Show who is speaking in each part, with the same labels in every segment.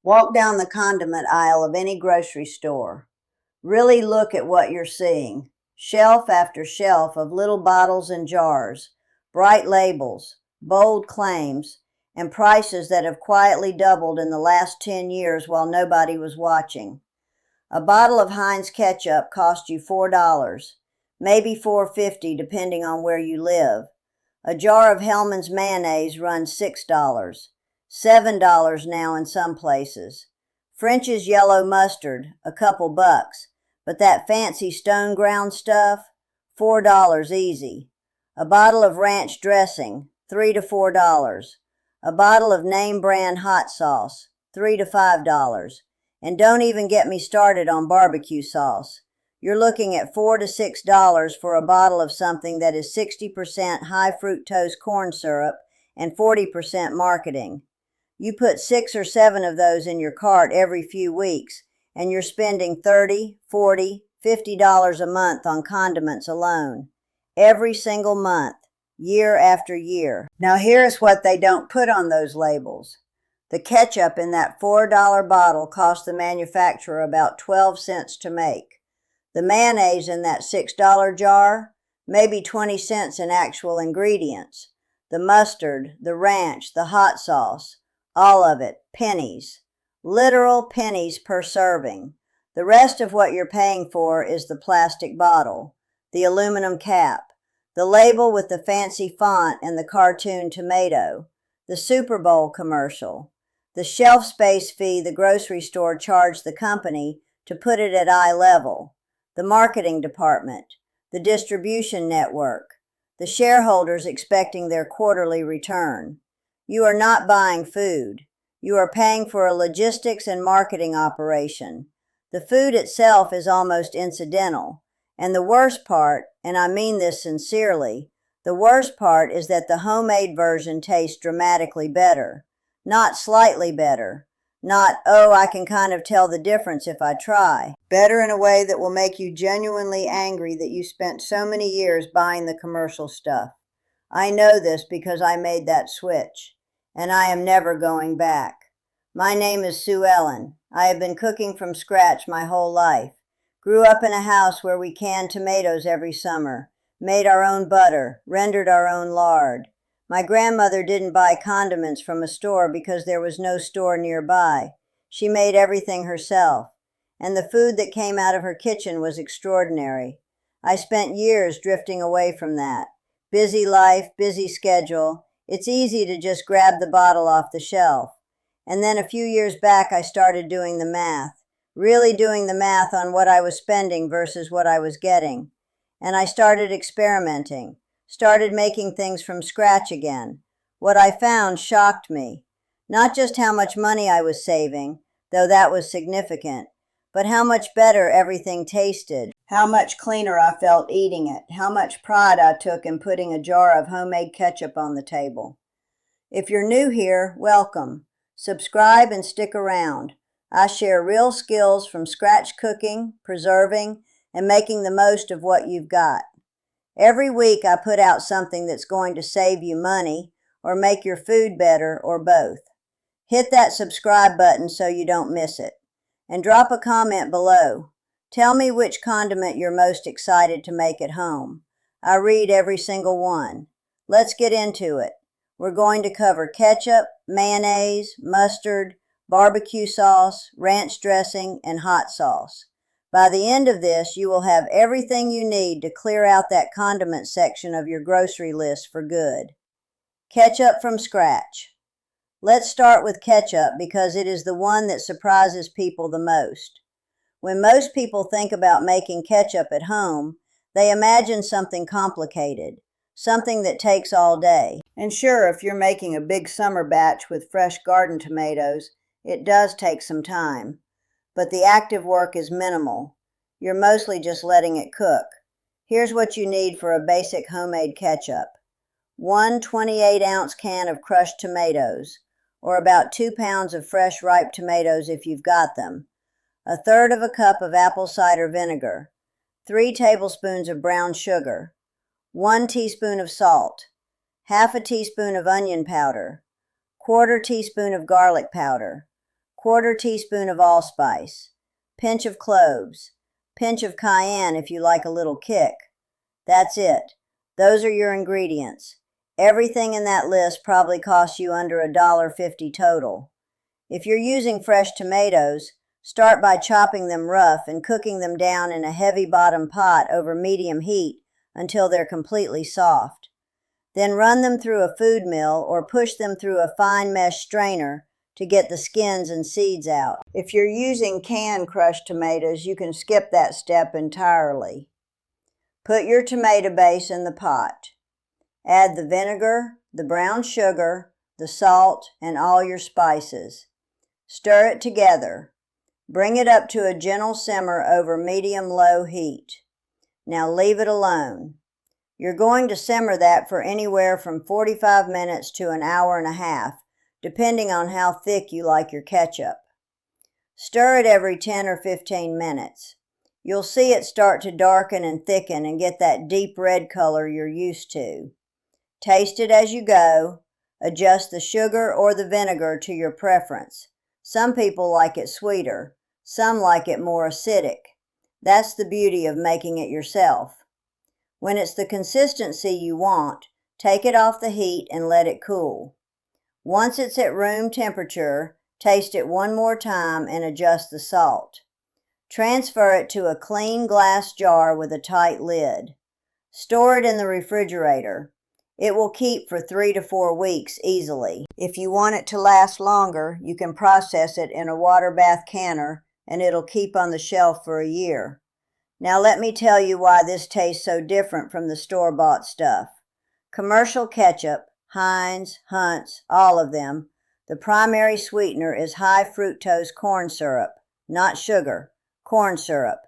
Speaker 1: Walk down the condiment aisle of any grocery store. Really look at what you're seeing. Shelf after shelf of little bottles and jars, bright labels, bold claims, and prices that have quietly doubled in the last 10 years while nobody was watching. A bottle of Heinz ketchup cost you $4, maybe $4.50 depending on where you live. A jar of Hellmann's mayonnaise runs $6, $7 now in some places. French's yellow mustard, a couple bucks, but that fancy stone ground stuff, $4 easy. A bottle of ranch dressing, $3 to $4. A bottle of name brand hot sauce, $3 to $5. And don't even get me started on barbecue sauce. You're looking at $4 to $6 for a bottle of something that is 60% high fructose corn syrup and 40% marketing. You put 6 or 7 of those in your cart every few weeks, and you're spending $30, $40, $50 a month on condiments alone. Every single month, year after year. Now here's what they don't put on those labels. The ketchup in that $4 bottle cost the manufacturer about 12 cents to make. The mayonnaise in that $6 jar, maybe 20 cents in actual ingredients. The mustard, the ranch, the hot sauce, all of it, pennies. Literal pennies per serving. The rest of what you're paying for is the plastic bottle, the aluminum cap, the label with the fancy font and the cartoon tomato, the Super Bowl commercial, the shelf space fee the grocery store charged the company to put it at eye level, the marketing department, the distribution network, the shareholders expecting their quarterly return. You are not buying food. You are paying for a logistics and marketing operation. The food itself is almost incidental. And the worst part, and I mean this sincerely, the worst part is that the homemade version tastes dramatically better. Not slightly better. Not, oh, I can kind of tell the difference if I try. Better in a way that will make you genuinely angry that you spent so many years buying the commercial stuff. I know this because I made that switch, and I am never going back. My name is Sue Ellen. I have been cooking from scratch my whole life. Grew up in a house where we canned tomatoes every summer, made our own butter, rendered our own lard. My grandmother didn't buy condiments from a store because there was no store nearby. She made everything herself, and the food that came out of her kitchen was extraordinary. I spent years drifting away from that. Busy life, busy schedule. It's easy to just grab the bottle off the shelf. And then a few years back I started doing the math. Really doing the math on what I was spending versus what I was getting. And I started experimenting. Started making things from scratch again. What I found shocked me. Not just how much money I was saving, though that was significant, but how much better everything tasted, how much cleaner I felt eating it, how much pride I took in putting a jar of homemade ketchup on the table. If you're new here, welcome. Subscribe and stick around. I share real skills from scratch cooking, preserving, and making the most of what you've got. Every week I put out something that's going to save you money or make your food better or both. Hit that subscribe button so you don't miss it. And drop a comment below. Tell me which condiment you're most excited to make at home. I read every single one. Let's get into it. We're going to cover ketchup, mayonnaise, mustard, barbecue sauce, ranch dressing, and hot sauce. By the end of this, you will have everything you need to clear out that condiment section of your grocery list for good. Ketchup from scratch. Let's start with ketchup because it is the one that surprises people the most. When most people think about making ketchup at home, they imagine something complicated, something that takes all day. And sure, if you're making a big summer batch with fresh garden tomatoes, it does take some time. But the active work is minimal. You're mostly just letting it cook. Here's what you need for a basic homemade ketchup. 1 28-ounce can of crushed tomatoes, or about 2 pounds of fresh ripe tomatoes if you've got them. 1/3 cup of apple cider vinegar. 3 tablespoons of brown sugar. 1 teaspoon of salt. 1/2 teaspoon of onion powder. 1/4 teaspoon of garlic powder. 1/4 teaspoon of allspice, pinch of cloves, pinch of cayenne if you like a little kick. That's it. Those are your ingredients. Everything in that list probably costs you under $1.50 total. If you're using fresh tomatoes, start by chopping them rough and cooking them down in a heavy bottom pot over medium heat until they're completely soft. Then run them through a food mill or push them through a fine mesh strainer to get the skins and seeds out. If you're using canned crushed tomatoes, you can skip that step entirely. Put your tomato base in the pot. Add the vinegar, the brown sugar, the salt, and all your spices. Stir it together. Bring it up to a gentle simmer over medium-low heat. Now leave it alone. You're going to simmer that for anywhere from 45 minutes to an hour and a half, depending on how thick you like your ketchup. Stir it every 10 or 15 minutes. You'll see it start to darken and thicken and get that deep red color you're used to. Taste it as you go. Adjust the sugar or the vinegar to your preference. Some people like it sweeter. Some like it more acidic. That's the beauty of making it yourself. When it's the consistency you want, take it off the heat and let it cool. Once it's at room temperature, taste it one more time and adjust the salt. Transfer it to a clean glass jar with a tight lid. Store it in the refrigerator. It will keep for 3 to 4 weeks easily. If you want it to last longer, you can process it in a water bath canner and it'll keep on the shelf for a year. Now let me tell you why this tastes so different from the store-bought stuff. Commercial ketchup, Heinz, Hunt's, all of them, the primary sweetener is high fructose corn syrup, not sugar, corn syrup,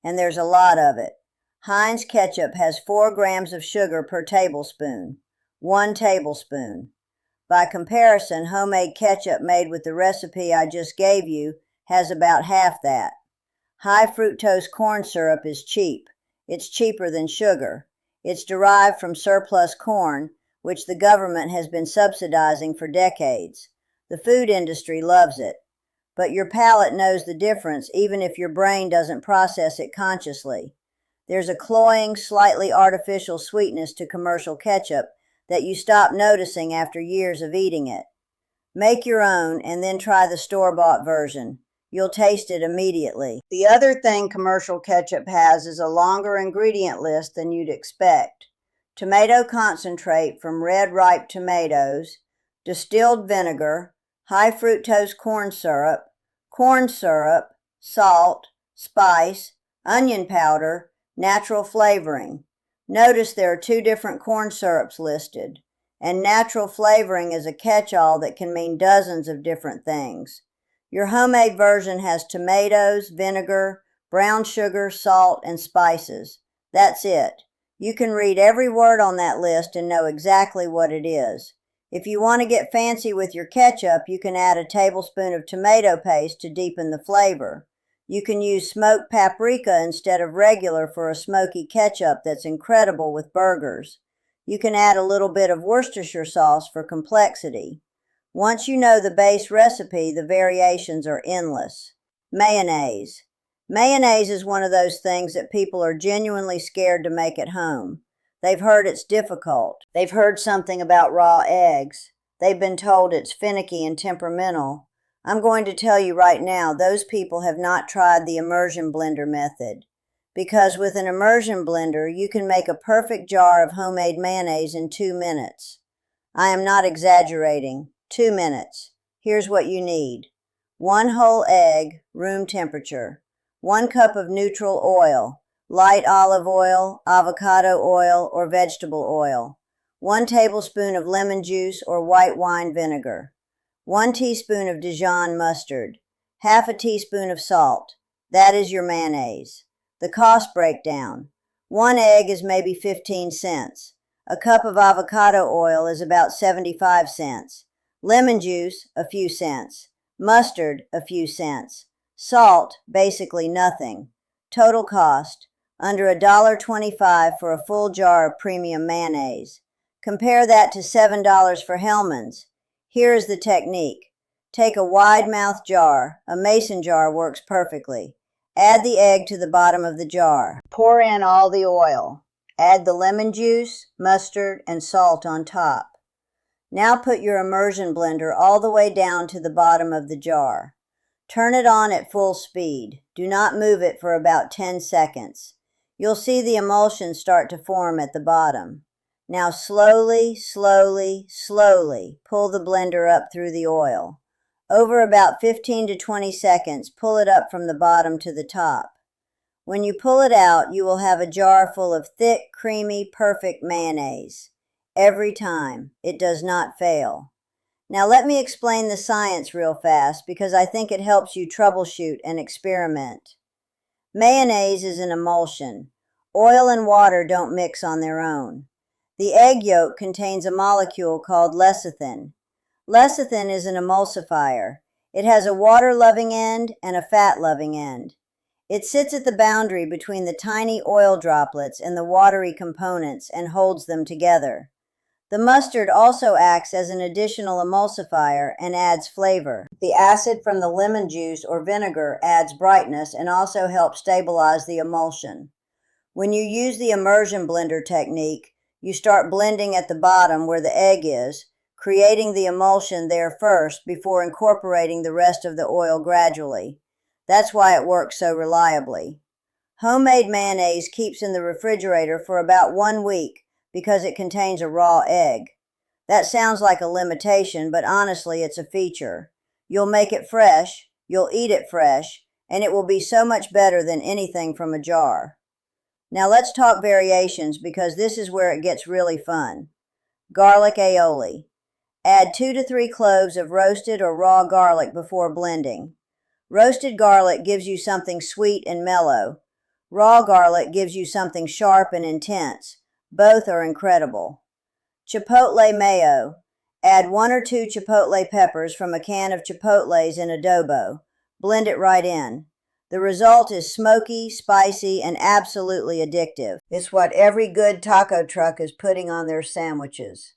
Speaker 1: and there's a lot of it. Heinz ketchup has 4 grams of sugar per tablespoon, 1 tablespoon. By comparison, homemade ketchup made with the recipe I just gave you has about half that. High fructose corn syrup is cheap. It's cheaper than sugar. It's derived from surplus corn, which the government has been subsidizing for decades. The food industry loves it. But your palate knows the difference even if your brain doesn't process it consciously. There's a cloying, slightly artificial sweetness to commercial ketchup that you stop noticing after years of eating it. Make your own and then try the store-bought version. You'll taste it immediately. The other thing commercial ketchup has is a longer ingredient list than you'd expect. Tomato concentrate from red ripe tomatoes, distilled vinegar, high fructose corn syrup, salt, spice, onion powder, natural flavoring. Notice there are 2 different corn syrups listed, and natural flavoring is a catch-all that can mean dozens of different things. Your homemade version has tomatoes, vinegar, brown sugar, salt, and spices. That's it. You can read every word on that list and know exactly what it is. If you want to get fancy with your ketchup, you can add a tablespoon of tomato paste to deepen the flavor. You can use smoked paprika instead of regular for a smoky ketchup that's incredible with burgers. You can add a little bit of Worcestershire sauce for complexity. Once you know the base recipe, the variations are endless. Mayonnaise. Mayonnaise is one of those things that people are genuinely scared to make at home. They've heard it's difficult. They've heard something about raw eggs. They've been told it's finicky and temperamental. I'm going to tell you right now, those people have not tried the immersion blender method. Because with an immersion blender, you can make a perfect jar of homemade mayonnaise in 2 minutes. I am not exaggerating. 2 minutes. Here's what you need. 1 whole egg, room temperature. 1 cup of neutral oil, light olive oil, avocado oil, or vegetable oil. 1 tablespoon of lemon juice or white wine vinegar. 1 teaspoon of Dijon mustard. Half a teaspoon of salt. That is your mayonnaise. The cost breakdown. 1 egg is maybe 15 cents. A cup of avocado oil is about 75 cents. Lemon juice, a few cents. Mustard, a few cents. Salt, basically nothing. Total cost, under $1.25 for a full jar of premium mayonnaise. Compare that to $7 for Hellmann's. Here is the technique. Take a wide-mouthed jar. A mason jar works perfectly. Add the egg to the bottom of the jar. Pour in all the oil. Add the lemon juice, mustard, and salt on top. Now put your immersion blender all the way down to the bottom of the jar. Turn it on at full speed. Do not move it for about 10 seconds. You'll see the emulsion start to form at the bottom. Now slowly, slowly, slowly pull the blender up through the oil. Over about 15 to 20 seconds, pull it up from the bottom to the top. When you pull it out, you will have a jar full of thick, creamy, perfect mayonnaise. Every time. It does not fail. Now let me explain the science real fast because I think it helps you troubleshoot and experiment. Mayonnaise is an emulsion. Oil and water don't mix on their own. The egg yolk contains a molecule called lecithin. Lecithin is an emulsifier. It has a water-loving end and a fat-loving end. It sits at the boundary between the tiny oil droplets and the watery components and holds them together. The mustard also acts as an additional emulsifier and adds flavor. The acid from the lemon juice or vinegar adds brightness and also helps stabilize the emulsion. When you use the immersion blender technique, you start blending at the bottom where the egg is, creating the emulsion there first before incorporating the rest of the oil gradually. That's why it works so reliably. Homemade mayonnaise keeps in the refrigerator for about 1 week because it contains a raw egg. That sounds like a limitation, but honestly it's a feature. You'll make it fresh, you'll eat it fresh, and it will be so much better than anything from a jar. Now let's talk variations because this is where it gets really fun. Garlic aioli. Add 2 to 3 cloves of roasted or raw garlic before blending. Roasted garlic gives you something sweet and mellow. Raw garlic gives you something sharp and intense. Both are incredible. Chipotle mayo. Add 1 or 2 chipotle peppers from a can of chipotles in adobo. Blend it right in. The result is smoky, spicy, and absolutely addictive. It's what every good taco truck is putting on their sandwiches.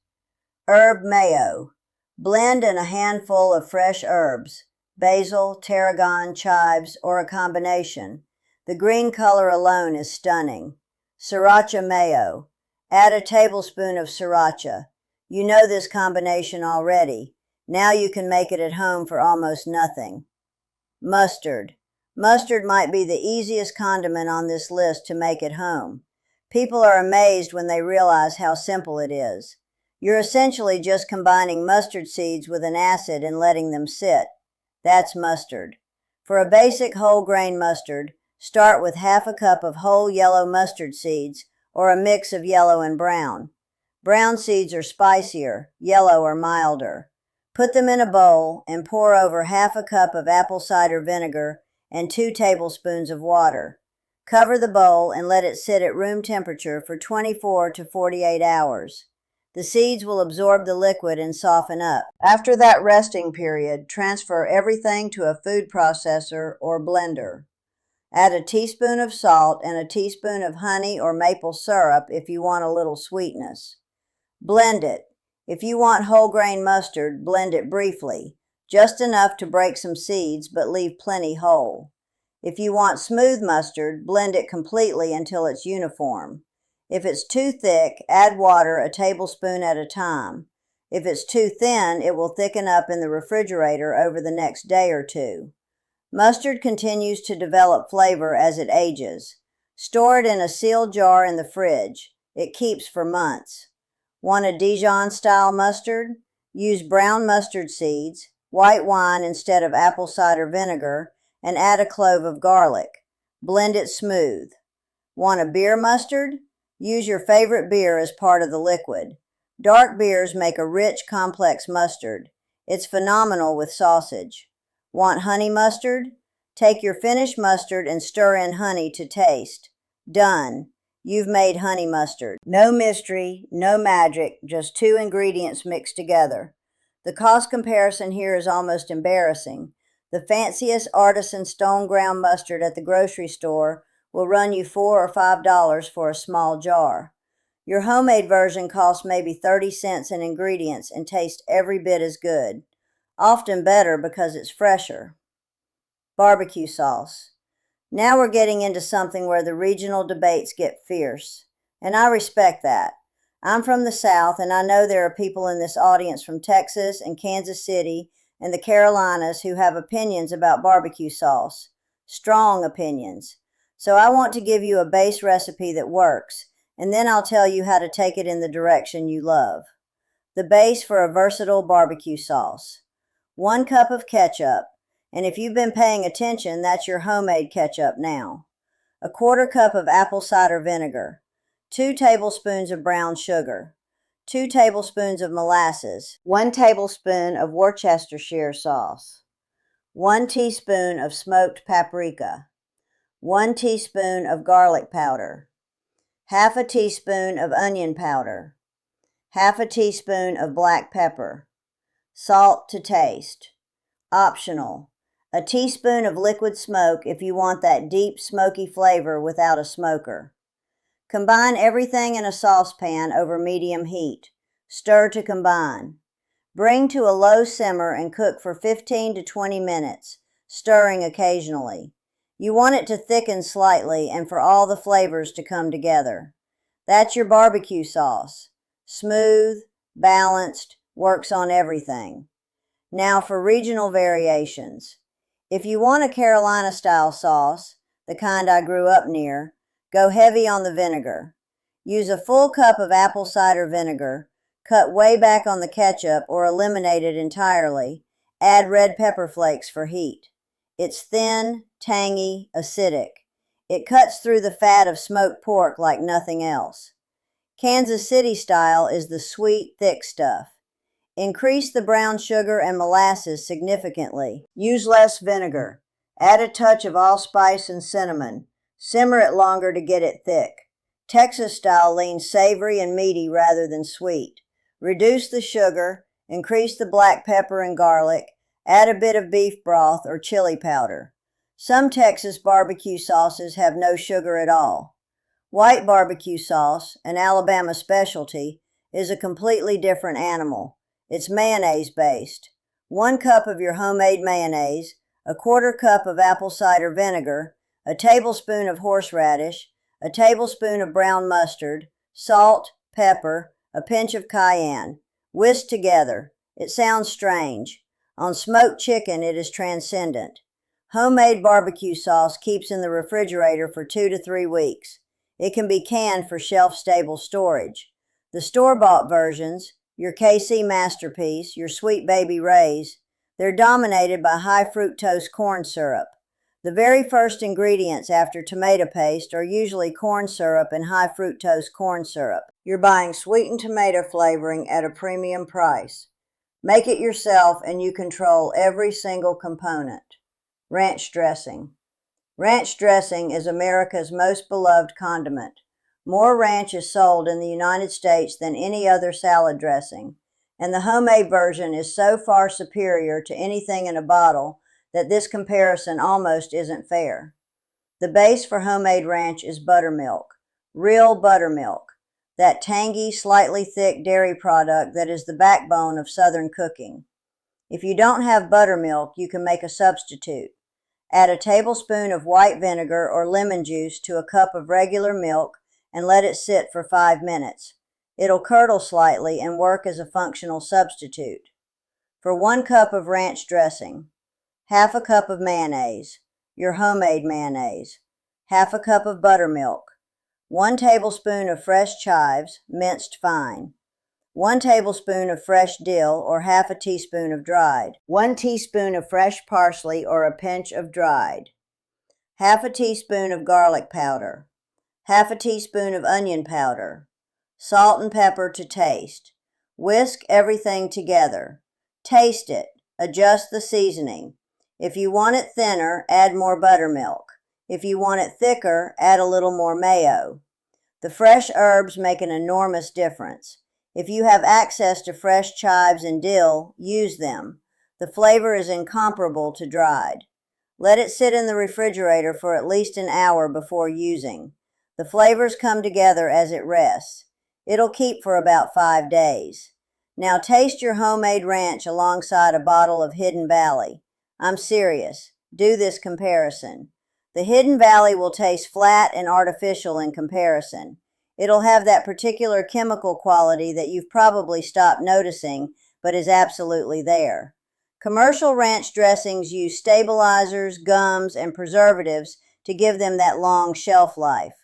Speaker 1: Herb mayo. Blend in a handful of fresh herbs. Basil, tarragon, chives, or a combination. The green color alone is stunning. Sriracha mayo. Add a tablespoon of sriracha. You know this combination already. Now you can make it at home for almost nothing. Mustard. Mustard might be the easiest condiment on this list to make at home. People are amazed when they realize how simple it is. You're essentially just combining mustard seeds with an acid and letting them sit. That's mustard. For a basic whole grain mustard, start with half a cup of whole yellow mustard seeds or a mix of yellow and brown. Brown seeds are spicier, yellow are milder. Put them in a bowl and pour over half a cup of apple cider vinegar and 2 tablespoons of water. Cover the bowl and let it sit at room temperature for 24 to 48 hours. The seeds will absorb the liquid and soften up. After that resting period, transfer everything to a food processor or blender. Add a teaspoon of salt and a teaspoon of honey or maple syrup if you want a little sweetness. Blend it. If you want whole grain mustard, blend it briefly, just enough to break some seeds but leave plenty whole. If you want smooth mustard, blend it completely until it's uniform. If it's too thick, add water a tablespoon at a time. If it's too thin, it will thicken up in the refrigerator over the next day or two. Mustard continues to develop flavor as it ages. Store it in a sealed jar in the fridge. It keeps for months. Want a Dijon-style mustard? Use brown mustard seeds, white wine instead of apple cider vinegar, and add a clove of garlic. Blend it smooth. Want a beer mustard? Use your favorite beer as part of the liquid. Dark beers make a rich, complex mustard. It's phenomenal with sausage. Want honey mustard? Take your finished mustard and stir in honey to taste. Done. You've made honey mustard. No mystery, no magic, just 2 ingredients mixed together. The cost comparison here is almost embarrassing. The fanciest artisan stone ground mustard at the grocery store will run you $4 or $5 for a small jar. Your homemade version costs maybe 30 cents in ingredients and tastes every bit as good. often better because it's fresher. Barbecue sauce. Now we're getting into something where the regional debates get fierce, and I respect that. I'm from the South, and I know there are people in this audience from Texas and Kansas City and the Carolinas who have opinions about barbecue sauce, strong opinions. So I want to give you a base recipe that works, and then I'll tell you how to take it in the direction you love. The base for a versatile barbecue sauce. 1 cup of ketchup, and if you've been paying attention, that's your homemade ketchup now. 1/4 cup of apple cider vinegar. 2 tablespoons of brown sugar. 2 tablespoons of molasses. 1 tablespoon of Worcestershire sauce. 1 teaspoon of smoked paprika. 1 teaspoon of garlic powder. 1/2 teaspoon of onion powder. 1/2 teaspoon of black pepper. Salt to taste. Optional. A teaspoon of liquid smoke if you want that deep smoky flavor without a smoker. Combine everything in a saucepan over medium heat. Stir to combine. Bring to a low simmer and cook for 15 to 20 minutes, stirring occasionally. You want it to thicken slightly and for all the flavors to come together. That's your barbecue sauce. Smooth, balanced, works on everything. Now for regional variations. If you want a Carolina-style sauce, the kind I grew up near, go heavy on the vinegar. Use a full cup of apple cider vinegar, cut way back on the ketchup or eliminate it entirely. Add red pepper flakes for heat. It's thin, tangy, acidic. It cuts through the fat of smoked pork like nothing else. Kansas City style is the sweet, thick stuff. Increase the brown sugar and molasses significantly. Use less vinegar. Add a touch of allspice and cinnamon. Simmer it longer to get it thick. Texas style leans savory and meaty rather than sweet. Reduce the sugar, increase the black pepper and garlic, add a bit of beef broth or chili powder. Some Texas barbecue sauces have no sugar at all. White barbecue sauce, an Alabama specialty, is a completely different animal. It's mayonnaise-based. 1 cup of your homemade mayonnaise, 1/4 cup of apple cider vinegar, a tablespoon of horseradish, a tablespoon of brown mustard, salt, pepper, a pinch of cayenne. Whisk together. It sounds strange. On smoked chicken, it is transcendent. Homemade barbecue sauce keeps in the refrigerator for 2 to 3 weeks. It can be canned for shelf-stable storage. The store-bought versions, your KC Masterpiece, your Sweet Baby Ray's, they're dominated by high fructose corn syrup. The very first ingredients after tomato paste are usually corn syrup and high fructose corn syrup. You're buying sweetened tomato flavoring at a premium price. Make it yourself and you control every single component. Ranch dressing. Ranch dressing is America's most beloved condiment. More ranch is sold in the United States than any other salad dressing, and the homemade version is so far superior to anything in a bottle that this comparison almost isn't fair. The base for homemade ranch is buttermilk, real buttermilk, that tangy, slightly thick dairy product that is the backbone of Southern cooking. If you don't have buttermilk, you can make a substitute. Add a tablespoon of white vinegar or lemon juice to a cup of regular milk and let it sit for 5 minutes. It'll curdle slightly and work as a functional substitute. For 1 cup of ranch dressing, 1/2 cup of mayonnaise, your homemade mayonnaise, 1/2 cup of buttermilk, 1 tablespoon of fresh chives, minced fine, 1 tablespoon of fresh dill or 1/2 teaspoon of dried, 1 teaspoon of fresh parsley or a pinch of dried, 1/2 teaspoon of garlic powder, 1/2 teaspoon of onion powder, salt and pepper to taste. Whisk everything together. Taste it. Adjust the seasoning. If you want it thinner, add more buttermilk. If you want it thicker, add a little more mayo. The fresh herbs make an enormous difference. If you have access to fresh chives and dill, use them. The flavor is incomparable to dried. Let it sit in the refrigerator for at least an hour before using. The flavors come together as it rests. It'll keep for about 5 days. Now taste your homemade ranch alongside a bottle of Hidden Valley. I'm serious. Do this comparison. The Hidden Valley will taste flat and artificial in comparison. It'll have that particular chemical quality that you've probably stopped noticing, but is absolutely there. Commercial ranch dressings use stabilizers, gums, and preservatives to give them that long shelf life.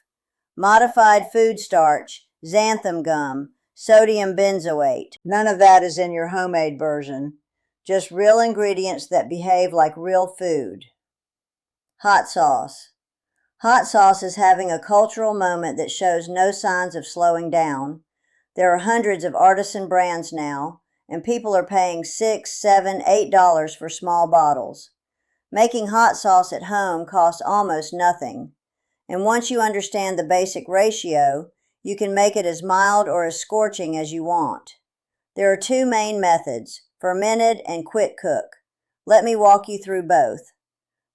Speaker 1: Modified food starch, xanthan gum, sodium benzoate. None of that is in your homemade version. Just real ingredients that behave like real food. Hot sauce. Hot sauce is having a cultural moment that shows no signs of slowing down. There are hundreds of artisan brands now, and people are paying $6, $7, $8 for small bottles. Making hot sauce at home costs almost nothing. And once you understand the basic ratio, you can make it as mild or as scorching as you want. There are two main methods, fermented and quick cook. Let me walk you through both.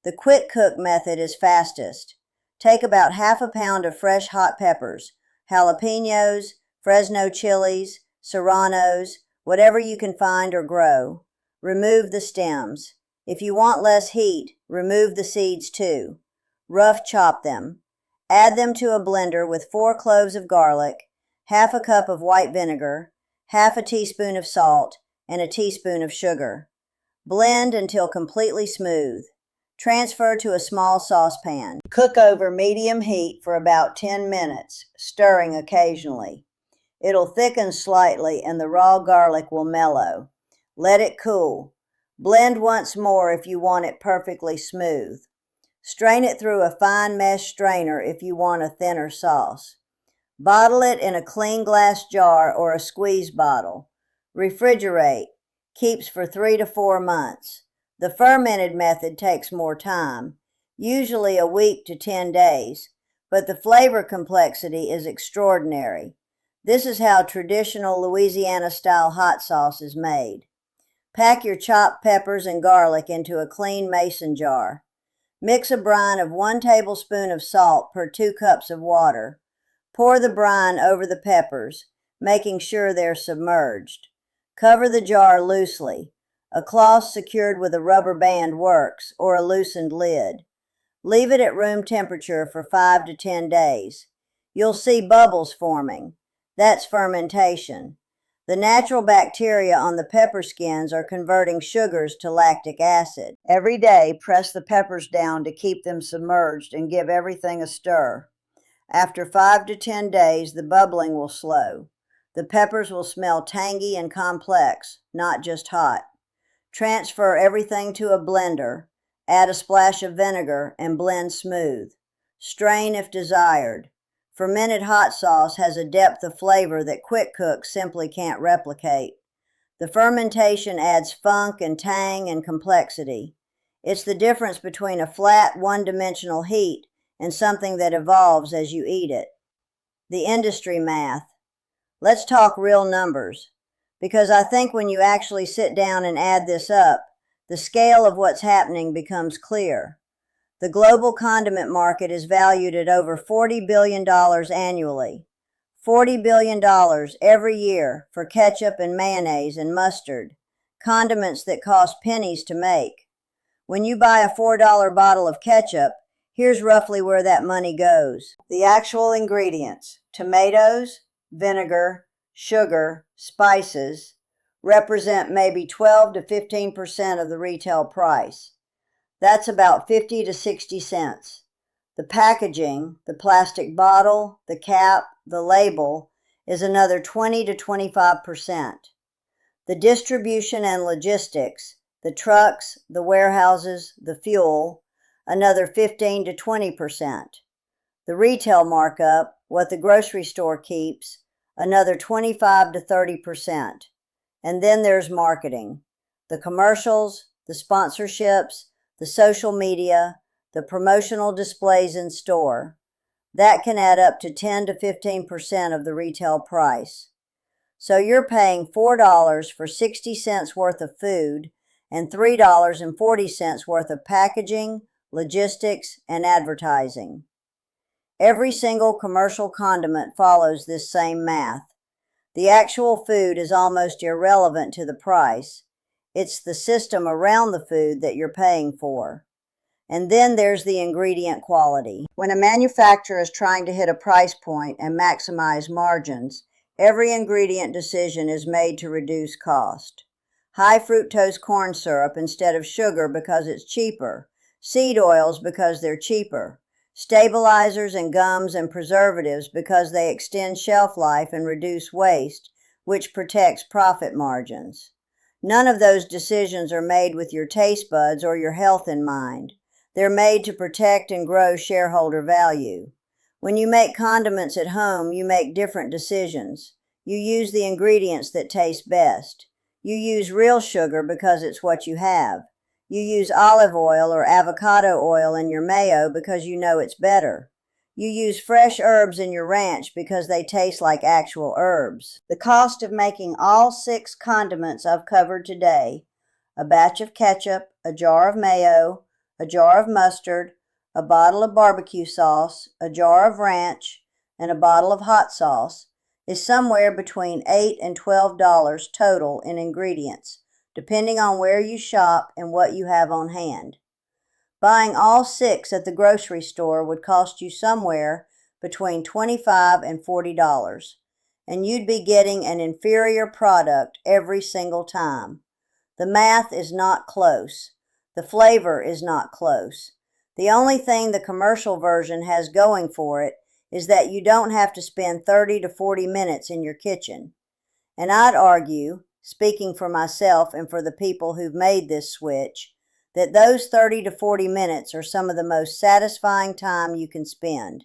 Speaker 1: The quick cook method is fastest. Take about half a pound of fresh hot peppers, jalapenos, Fresno chilies, serranos, whatever you can find or grow. Remove the stems. If you want less heat, remove the seeds too. Rough chop them. Add them to a blender with 4 cloves of garlic, half a cup of white vinegar, half a teaspoon of salt, and a teaspoon of sugar. Blend until completely smooth. Transfer to a small saucepan. Cook over medium heat for about 10 minutes, stirring occasionally. It'll thicken slightly and the raw garlic will mellow. Let it cool. Blend once more if you want it perfectly smooth. Strain it through a fine mesh strainer if you want a thinner sauce. Bottle it in a clean glass jar or a squeeze bottle. Refrigerate. Keeps for 3 to 4 months. The fermented method takes more time, usually a week to 10 days, but the flavor complexity is extraordinary. This is how traditional Louisiana-style hot sauce is made. Pack your chopped peppers and garlic into a clean mason jar. Mix a brine of 1 tablespoon of salt per 2 cups of water. Pour the brine over the peppers, making sure they're submerged. Cover the jar loosely. A cloth secured with a rubber band works, or a loosened lid. Leave it at room temperature for 5 to 10 days. You'll see bubbles forming. That's fermentation. The natural bacteria on the pepper skins are converting sugars to lactic acid. Every day, press the peppers down to keep them submerged and give everything a stir. After 5 to 10 days, the bubbling will slow. The peppers will smell tangy and complex, not just hot. Transfer everything to a blender, add a splash of vinegar, and blend smooth. Strain if desired. Fermented hot sauce has a depth of flavor that quick cooks simply can't replicate. The fermentation adds funk and tang and complexity. It's the difference between a flat, one-dimensional heat and something that evolves as you eat it. The industry math. Let's talk real numbers, because I think when you actually sit down and add this up, the scale of what's happening becomes clear. The global condiment market is valued at over $40 billion annually. $40 billion every year for ketchup and mayonnaise and mustard, condiments that cost pennies to make. When you buy a $4 bottle of ketchup, here's roughly where that money goes. The actual ingredients: tomatoes, vinegar, sugar, spices, represent maybe 12 to 15% of the retail price. That's about 50 to 60 cents. The packaging, the plastic bottle, the cap, the label, is another 20 to 25%. The distribution and logistics, the trucks, the warehouses, the fuel, another 15 to 20%. The retail markup, what the grocery store keeps, another 25 to 30%. And then there's marketing, the commercials, the sponsorships, the social media, the promotional displays in store. That can add up to 10 to 15% of the retail price. So you're paying $4 for 60 cents worth of food and $3.40 worth of packaging, logistics, and advertising. Every single commercial condiment follows this same math. The actual food is almost irrelevant to the price. It's the system around the food that you're paying for. And then there's the ingredient quality. When a manufacturer is trying to hit a price point and maximize margins, every ingredient decision is made to reduce cost. High fructose corn syrup instead of sugar because it's cheaper. Seed oils because they're cheaper. Stabilizers and gums and preservatives because they extend shelf life and reduce waste, which protects profit margins. None of those decisions are made with your taste buds or your health in mind. They're made to protect and grow shareholder value. When you make condiments at home, you make different decisions. You use the ingredients that taste best. You use real sugar because it's what you have. You use olive oil or avocado oil in your mayo because you know it's better. You use fresh herbs in your ranch because they taste like actual herbs. The cost of making all 6 condiments I've covered today, a batch of ketchup, a jar of mayo, a jar of mustard, a bottle of barbecue sauce, a jar of ranch, and a bottle of hot sauce, is somewhere between $8 and $12 total in ingredients, depending on where you shop and what you have on hand. Buying all 6 at the grocery store would cost you somewhere between $25 and $40, and you'd be getting an inferior product every single time. The math is not close. The flavor is not close. The only thing the commercial version has going for it is that you don't have to spend 30 to 40 minutes in your kitchen. And I'd argue, speaking for myself and for the people who've made this switch, that those 30 to 40 minutes are some of the most satisfying time you can spend.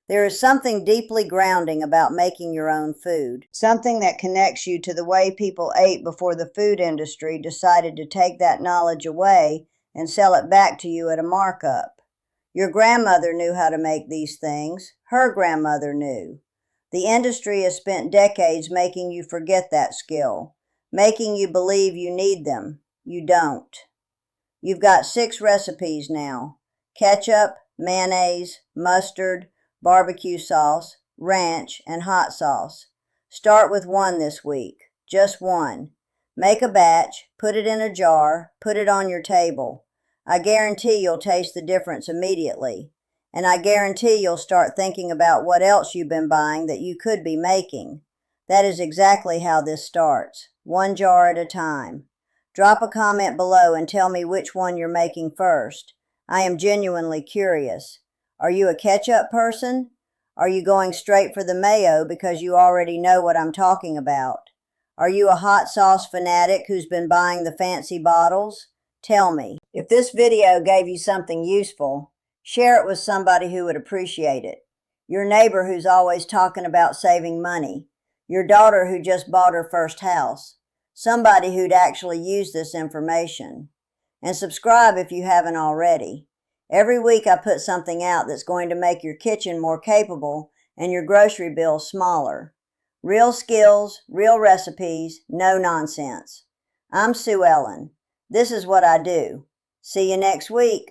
Speaker 1: There is something deeply grounding about making your own food, something that connects you to the way people ate before the food industry decided to take that knowledge away and sell it back to you at a markup. Your grandmother knew how to make these things. Her grandmother knew. The industry has spent decades making you forget that skill, making you believe you need them. You don't. You've got 6 recipes now: ketchup, mayonnaise, mustard, barbecue sauce, ranch, and hot sauce. Start with 1 this week. Just 1. Make a batch, put it in a jar, put it on your table. I guarantee you'll taste the difference immediately. And I guarantee you'll start thinking about what else you've been buying that you could be making. That is exactly how this starts, 1 jar at a time. Drop a comment below and tell me which one you're making first. I am genuinely curious. Are you a ketchup person? Are you going straight for the mayo because you already know what I'm talking about? Are you a hot sauce fanatic who's been buying the fancy bottles? Tell me. If this video gave you something useful, share it with somebody who would appreciate it. Your neighbor who's always talking about saving money. Your daughter who just bought her first house. Somebody who'd actually use this information. And subscribe if you haven't already. Every week I put something out that's going to make your kitchen more capable and your grocery bill smaller. Real skills, real recipes, no nonsense. I'm Sue Ellen. This is what I do. See you next week.